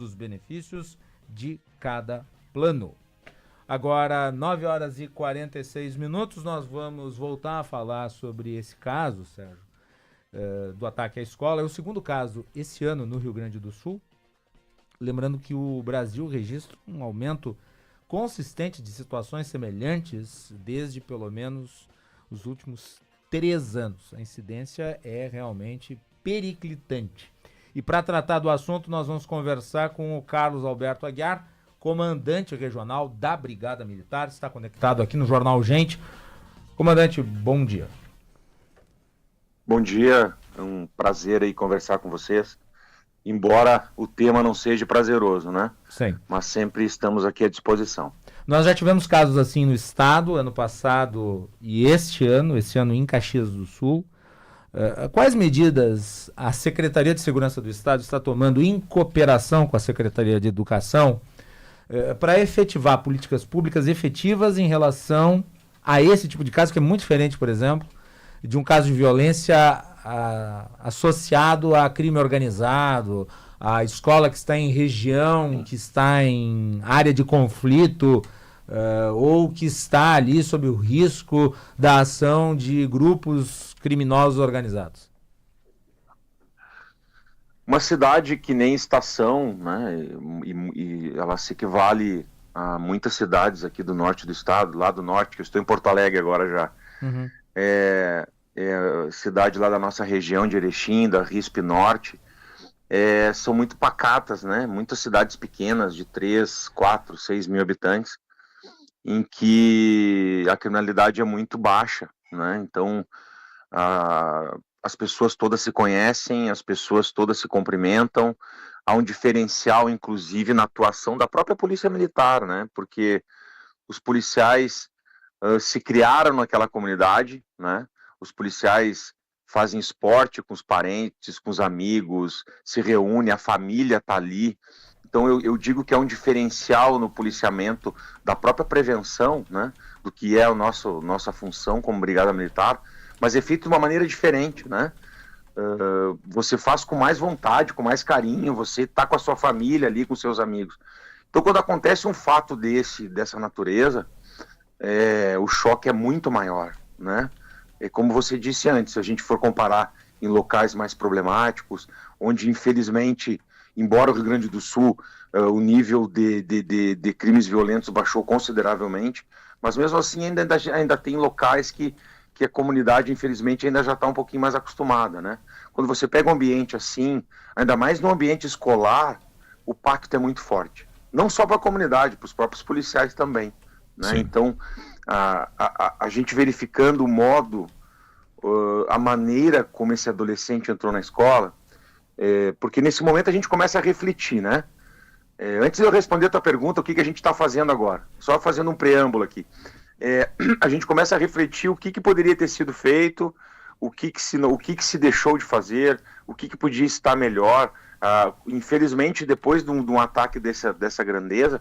dos benefícios de cada plano. Agora, 9 horas e 46 minutos, nós vamos voltar a falar sobre esse caso, Sérgio, do ataque à escola. É o segundo caso esse ano no Rio Grande do Sul. Lembrando que o Brasil registra um aumento consistente de situações semelhantes desde pelo menos os últimos 3 anos. A incidência é realmente periclitante. E para tratar do assunto, nós vamos conversar com o Carlos Alberto Aguiar, comandante regional da Brigada Militar, está conectado aqui no Jornal Gente. Comandante, bom dia. Bom dia, é um prazer aí conversar com vocês, embora o tema não seja prazeroso, né? Sim. Mas sempre estamos aqui à disposição. Nós já tivemos casos assim no estado, ano passado e esse ano em Caxias do Sul. Quais medidas a Secretaria de Segurança do Estado está tomando em cooperação com a Secretaria de Educação para efetivar políticas públicas efetivas em relação a esse tipo de caso, que é muito diferente, por exemplo, de um caso de violência associado a crime organizado, a escola que está em região, que está em área de conflito, ou que está ali sob o risco da ação de grupos criminosos organizados? Uma cidade que nem Estação, né, e ela se equivale a muitas cidades aqui do norte do estado, lá do norte, que eu estou em Porto Alegre agora já. Uhum. Cidade lá da nossa região de Erechim, da RISP Norte, são muito pacatas, né? Muitas cidades pequenas de 3, 4, 6 mil habitantes, em que a criminalidade é muito baixa, né? Então, as pessoas todas se conhecem, as pessoas todas se cumprimentam, há um diferencial, inclusive, na atuação da própria Polícia Militar, né? Porque os policiais se criaram naquela comunidade, né? Os policiais fazem esporte com os parentes, com os amigos, se reúnem, a família está ali. Então eu digo que é um diferencial no policiamento da própria prevenção, né, do que é nossa função como Brigada Militar, mas é feito de uma maneira diferente, né? Você faz com mais vontade, com mais carinho, você está com a sua família ali, com seus amigos. Então quando acontece um fato dessa natureza, o choque é muito maior, né? Como você disse antes, se a gente for comparar em locais mais problemáticos, onde infelizmente, embora o Rio Grande do Sul, o nível de crimes violentos baixou consideravelmente, mas mesmo assim ainda tem locais que a comunidade infelizmente ainda já está um pouquinho mais acostumada, né? Quando você pega um ambiente assim, ainda mais no ambiente escolar, o pacto é muito forte. Não só para a comunidade, para os próprios policiais também, né? Então, a gente verificando o modo, a maneira como esse adolescente entrou na escola, porque nesse momento a gente começa a refletir, né? Antes de eu responder a tua pergunta, o que a gente está fazendo agora? Só fazendo um preâmbulo aqui. A gente começa a refletir o que poderia ter sido feito, o que se deixou de fazer, o que podia estar melhor. Infelizmente, depois de um ataque dessa grandeza,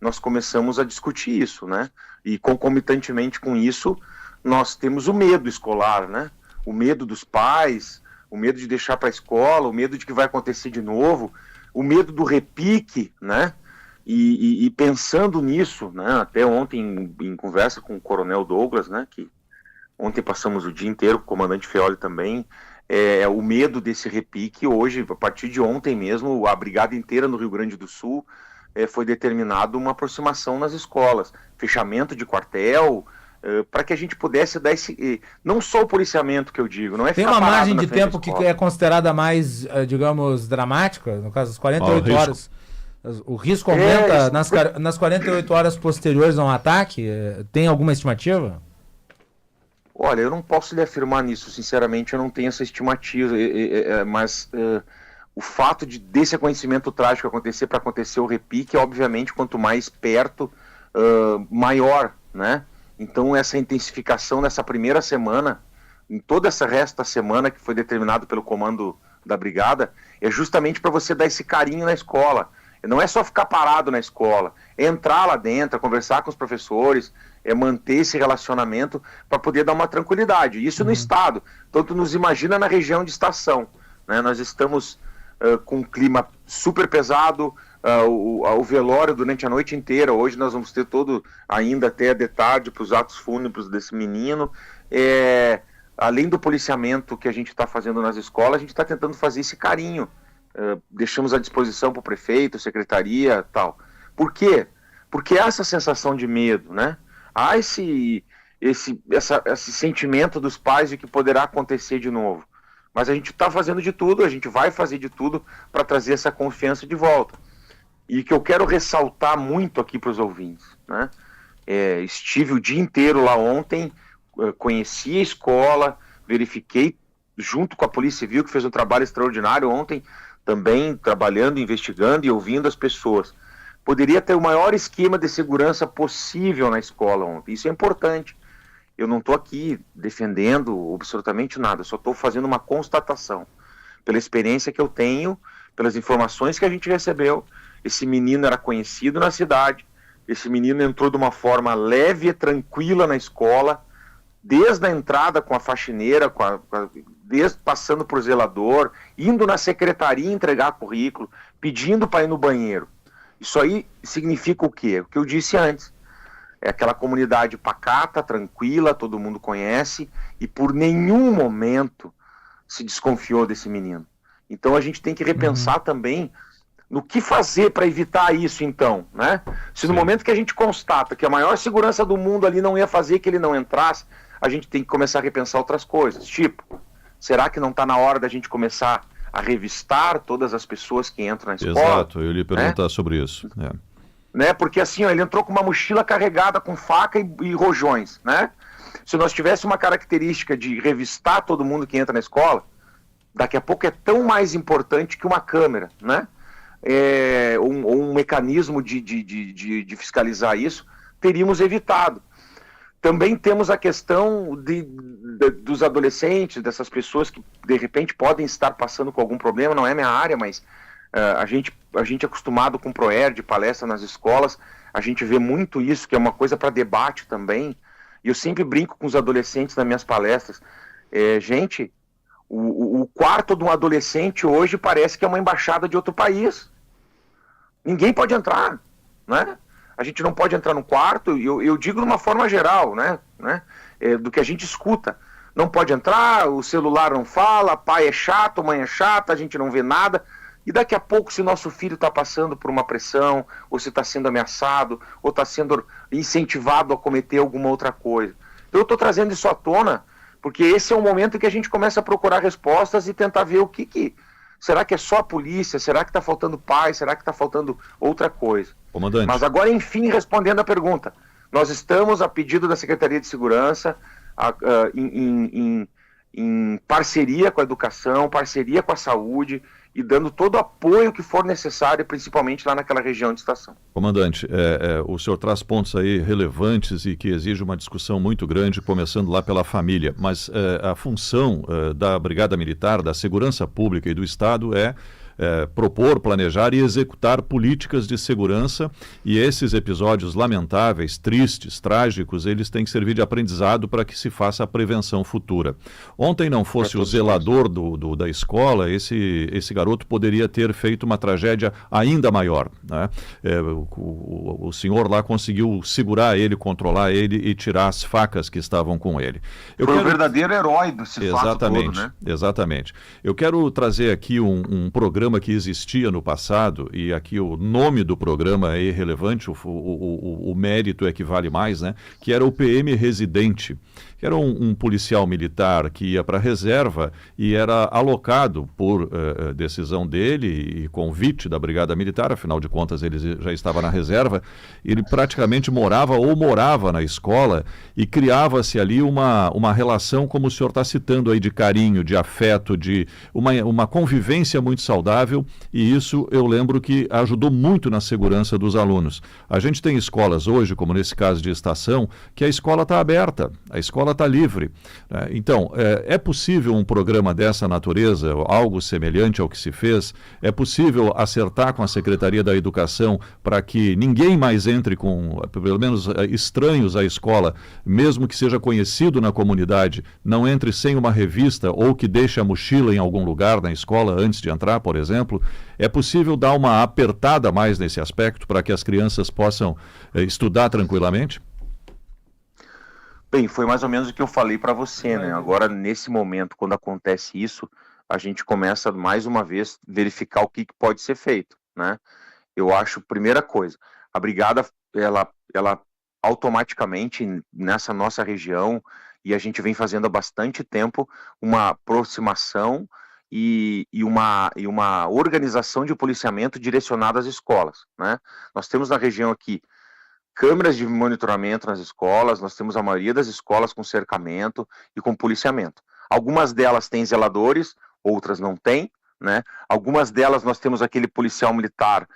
nós começamos a discutir isso, né? E concomitantemente com isso, nós temos o medo escolar, né? O medo dos pais, o medo de deixar para a escola, o medo de que vai acontecer de novo, o medo do repique, né? E pensando nisso, né? Até ontem em conversa com o Coronel Douglas, né? Que ontem passamos o dia inteiro, com o Comandante Feoli também, o medo desse repique. Hoje, a partir de ontem mesmo, a brigada inteira no Rio Grande do Sul foi determinado uma aproximação nas escolas, fechamento de quartel, para que a gente pudesse dar não só o policiamento que eu digo, não é tem uma margem de tempo que é considerada mais, digamos, dramática, no caso, as 48 horas. O risco aumenta nas 48 horas posteriores a um ataque? Tem alguma estimativa? Olha, eu não posso lhe afirmar nisso, sinceramente, eu não tenho essa estimativa, mas o fato desse acontecimento trágico acontecer para acontecer o repique, obviamente, quanto mais perto, maior, né? Então, essa intensificação nessa primeira semana, em toda essa resta semana que foi determinado pelo comando da brigada, é justamente para você dar esse carinho na escola. Não é só ficar parado na escola, é entrar lá dentro, conversar com os professores, manter esse relacionamento para poder dar uma tranquilidade. Isso no estado. Então, tu nos imagina na região de Estação, né? Nós estamos com um clima super pesado, o velório durante a noite inteira. Hoje nós vamos ter todo, ainda até de tarde, para os atos fúnebres desse menino. Além do policiamento que a gente está fazendo nas escolas, a gente está tentando fazer esse carinho. Deixamos à disposição para o prefeito, secretaria, tal. Por quê? Porque há essa sensação de medo, né? Há esse sentimento dos pais de que poderá acontecer de novo. Mas a gente está fazendo de tudo, a gente vai fazer de tudo para trazer essa confiança de volta. E que eu quero ressaltar muito aqui para os ouvintes, né? Estive o dia inteiro lá ontem, conheci a escola, verifiquei junto com a Polícia Civil, que fez um trabalho extraordinário ontem, também trabalhando, investigando e ouvindo as pessoas. Poderia ter o maior esquema de segurança possível na escola ontem. Isso é importante. Eu não estou aqui defendendo absolutamente nada, só estou fazendo uma constatação. Pela experiência que eu tenho, pelas informações que a gente recebeu, esse menino era conhecido na cidade, esse menino entrou de uma forma leve e tranquila na escola, desde a entrada com a faxineira, desde passando por zelador, indo na secretaria entregar currículo, pedindo para ir no banheiro. Isso aí significa o quê? O que eu disse antes. É aquela comunidade pacata, tranquila, todo mundo conhece, e por nenhum momento se desconfiou desse menino. Então a gente tem que repensar também no que fazer para evitar isso, então, né? Se no momento que a gente constata que a maior segurança do mundo ali não ia fazer que ele não entrasse, a gente tem que começar a repensar outras coisas. Tipo, será que não está na hora da gente começar a revistar todas as pessoas que entram na escola? Exato, eu ia lhe perguntar sobre isso. Né? Porque assim, ele entrou com uma mochila carregada com faca e rojões, né? Se nós tivéssemos uma característica de revistar todo mundo que entra na escola, daqui a pouco é tão mais importante que uma câmera, né? Um mecanismo de fiscalizar isso, teríamos evitado. Também temos a questão dos adolescentes, dessas pessoas que de repente podem estar passando com algum problema, não é minha área, mas a gente é acostumado com ProERD, palestra nas escolas, a gente vê muito isso, que é uma coisa para debate também, e eu sempre brinco com os adolescentes nas minhas palestras. Gente, o quarto de um adolescente hoje parece que é uma embaixada de outro país. Ninguém pode entrar, né? A gente não pode entrar no quarto, eu digo de uma forma geral, né? Do que a gente escuta. Não pode entrar, o celular não fala, pai é chato, mãe é chata, a gente não vê nada. E daqui a pouco, se nosso filho está passando por uma pressão, ou se está sendo ameaçado, ou está sendo incentivado a cometer alguma outra coisa. Então eu estou trazendo isso à tona, porque esse é o momento em que a gente começa a procurar respostas e tentar ver o que... Será que é só a polícia? Será que está faltando pai? Será que está faltando outra coisa? Comandante. Mas agora, enfim, respondendo a pergunta, nós estamos, a pedido da Secretaria de Segurança, em parceria com a educação, parceria com a saúde, e dando todo o apoio que for necessário, principalmente lá naquela região de estação. Comandante, o senhor traz pontos aí relevantes e que exigem uma discussão muito grande, começando lá pela família, mas a função da Brigada Militar, da Segurança Pública e do Estado propor, planejar e executar políticas de segurança, e esses episódios lamentáveis, tristes, trágicos, eles têm que servir de aprendizado para que se faça a prevenção futura. Ontem não fosse o zelador da escola, esse garoto poderia ter feito uma tragédia ainda maior, né? O senhor lá conseguiu segurar ele, controlar ele e tirar as facas que estavam com ele. Foi um verdadeiro herói desse fato todo, né? Exatamente. Eu quero trazer aqui um programa que existia no passado, e aqui o nome do programa é irrelevante, o mérito é que vale mais, né? Que era o PM Residente, que era um policial militar que ia para a reserva e era alocado por decisão dele e convite da Brigada Militar, afinal de contas ele já estava na reserva, ele praticamente morava na escola e criava-se ali uma relação, como o senhor está citando aí, de carinho, de afeto, de uma convivência muito saudável, e isso eu lembro que ajudou muito na segurança dos alunos. A gente tem escolas hoje, como nesse caso de estação, que a escola está aberta, a escola está livre. Então, é possível um programa dessa natureza, algo semelhante ao que se fez? É possível acertar com a Secretaria da Educação para que ninguém mais entre com, pelo menos estranhos à escola, mesmo que seja conhecido na comunidade, não entre sem uma revista ou que deixe a mochila em algum lugar na escola antes de entrar, por exemplo? exemplo, é possível dar uma apertada mais nesse aspecto para que as crianças possam estudar tranquilamente? Bem, foi mais ou menos o que eu falei para você, né? Agora, nesse momento, quando acontece isso, a gente começa mais uma vez verificar o que pode ser feito, né? Eu acho, primeira coisa, a brigada, ela automaticamente, nessa nossa região, e a gente vem fazendo há bastante tempo, uma aproximação e uma organização de policiamento direcionada às escolas, né? Nós temos na região aqui câmeras de monitoramento nas escolas, nós temos a maioria das escolas com cercamento e com policiamento. Algumas delas têm zeladores, outras não têm, né? Algumas delas nós temos aquele policial militar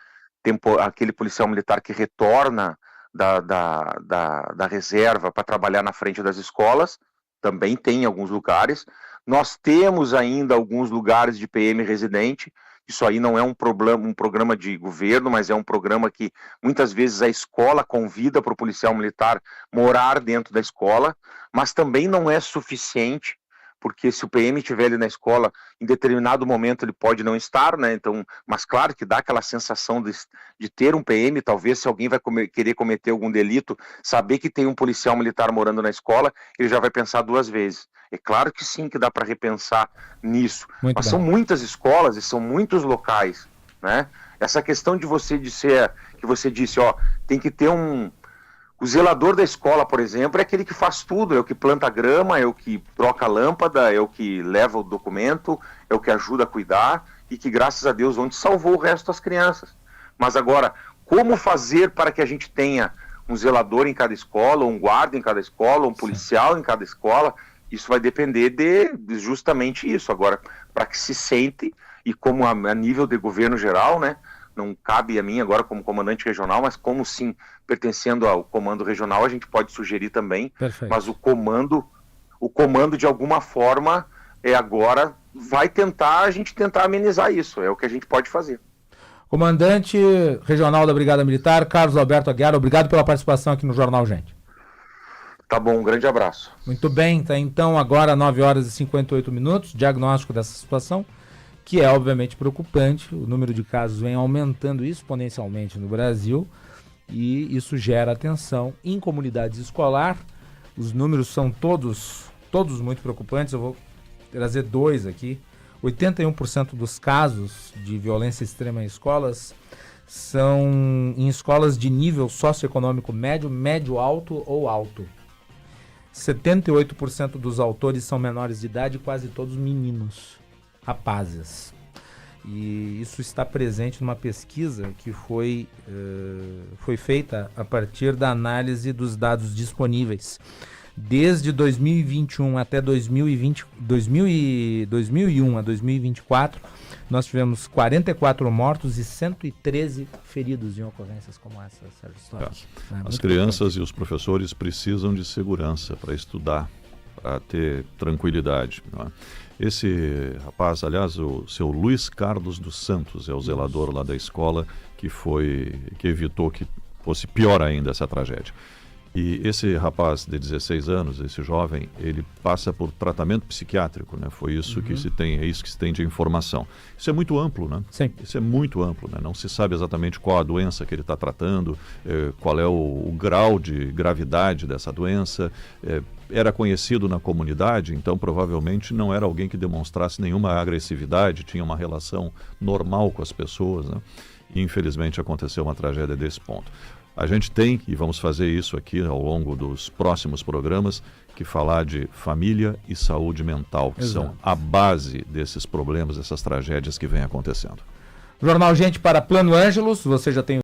que retorna da reserva para trabalhar na frente das escolas, também tem em alguns lugares. Nós temos ainda alguns lugares de PM residente. Isso aí não é um programa de governo, mas é um programa que muitas vezes a escola convida para o policial militar morar dentro da escola, mas também não é suficiente, porque se o PM estiver ali na escola, em determinado momento ele pode não estar, né? Então, mas claro que dá aquela sensação de ter um PM, talvez se alguém vai querer cometer algum delito, saber que tem um policial militar morando na escola, ele já vai pensar 2 vezes. É claro que sim, que dá para repensar nisso. Muito mas bem. São muitas escolas e são muitos locais, né? Essa questão de você dizer, que você disse, ó, tem que ter o zelador da escola, por exemplo, é aquele que faz tudo, é o que planta grama, é o que troca a lâmpada, é o que leva o documento, é o que ajuda a cuidar e que, graças a Deus, ontem salvou o resto das crianças. Mas agora, como fazer para que a gente tenha um zelador em cada escola, um guarda em cada escola, um policial em cada escola? Isso vai depender de justamente isso. Agora, para que se sente, e como a nível de governo geral, né? Não cabe a mim agora como comandante regional, mas como sim, pertencendo ao comando regional, a gente pode sugerir também. Perfeito. Mas o comando de alguma forma agora vai a gente tentar amenizar isso, é o que a gente pode fazer. Comandante regional da Brigada Militar, Carlos Alberto Aguiar, obrigado pela participação aqui no Jornal Gente. Tá bom, um grande abraço. Muito bem, tá então agora 9 horas e 58 minutos, diagnóstico dessa situação, que é obviamente preocupante. O número de casos vem aumentando exponencialmente no Brasil e isso gera atenção em comunidades escolar. Os números são todos muito preocupantes. Eu vou trazer 2 aqui. 81% dos casos de violência extrema em escolas são em escolas de nível socioeconômico médio, médio-alto ou alto. 78% dos autores são menores de idade, quase todos meninos, rapazes. E isso está presente numa pesquisa que foi feita a partir da análise dos dados disponíveis. Desde 2021 até 2001 a 2024, nós tivemos 44 mortos e 113 feridos em ocorrências como essa, Sérgio Storch. As crianças e os professores precisam de segurança para estudar, para ter tranquilidade, não é? Esse rapaz, aliás, o seu Luiz Carlos dos Santos, é o zelador lá da escola que evitou que fosse pior ainda essa tragédia. E esse rapaz de 16 anos, esse jovem, ele passa por tratamento psiquiátrico, né? Foi isso que se tem, é isso que se tem de informação. Isso é muito amplo, né? Sim. Isso é muito amplo, né? Não se sabe exatamente qual a doença que ele está tratando, qual é o grau de gravidade dessa doença. Era conhecido na comunidade, então provavelmente não era alguém que demonstrasse nenhuma agressividade, tinha uma relação normal com as pessoas, né? E infelizmente aconteceu uma tragédia desse ponto. A gente tem, e vamos fazer isso aqui ao longo dos próximos programas, que falar de família e saúde mental, que são a base desses problemas, dessas tragédias que vem acontecendo. Jornal Gente para Plano Ângelos, você já tem